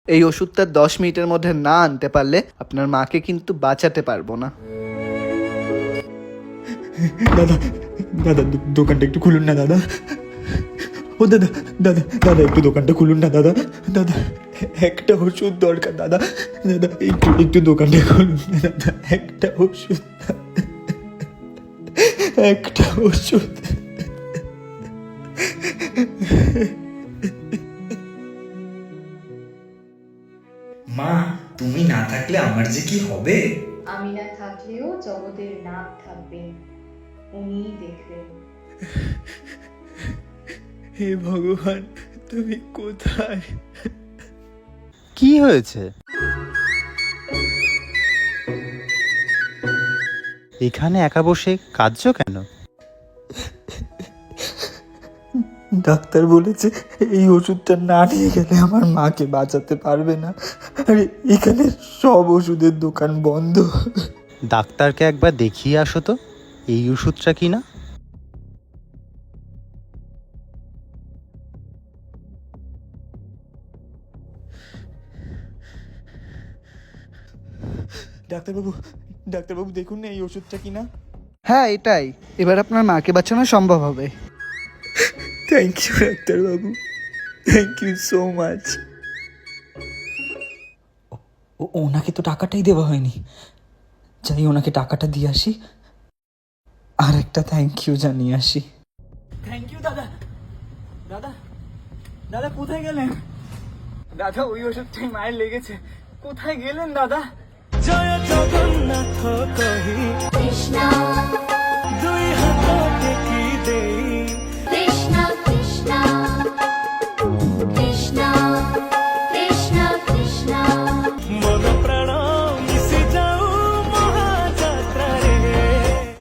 এই ওষুধটা 10 মিনিটের মধ্যে না আনতে পারলে আপনার মাকে কিন্তু বাঁচাতে পারবো না। দাদা দাদা দোকানটা একটু খুলুন না দাদা। ও দাদা দাদা দাদা একটু দোকানটা খুলুন না দাদা। দাদা একটা ওষুধ দরকার দাদা। দাদা একটু একটু দোকানটা খুলুন না দাদা। একটা ওষুধ, একটা ওষুধ। মা, তুমি না থাকলে আমার যে কি হবে। আমি না থাকলেও জগতের নাথ থাকবেন, উনিই দেখবেন। হে ভগবান, তুমি কোথায়? কি হয়েছে? এখানে একা বসে কাঁদছো কেন? ডাক্তার বলেছে এই ওষুধটা না নিয়ে গেলে আমার মাকে বাঁচাতে পারবে না। আরে এখানে সব ওষুধের দোকান বন্ধ। ডাক্তারকে একবার দেখিয়ে আসো তো, এই ওষুধটা কি না। ডাক্তারবাবু, ডাক্তারবাবু দেখুন না এই ওষুধটা কি না। হ্যাঁ এটাই, এবার আপনার মাকে বাঁচানো সম্ভব হবে। থ্যাংক ইউ ডাক্তারবাবু, থ্যাংক ইউ সো মাচ। ওনাকে তো টাকাটাই দেওয়া হয়নি, যাই ওনাকে টাকাটা দিয়ে আসি আর একটা থ্যাংক ইউ জানিয়ে আসি। থ্যাংক ইউ দাদা। দাদা দাদা কোথায় গেলেন? দাদা ওই ওষুধটাই মায়ের লেগেছে, কোথায় গেলেন দাদা? জয় জগন্নাথ কহি কৃষ্ণ দুই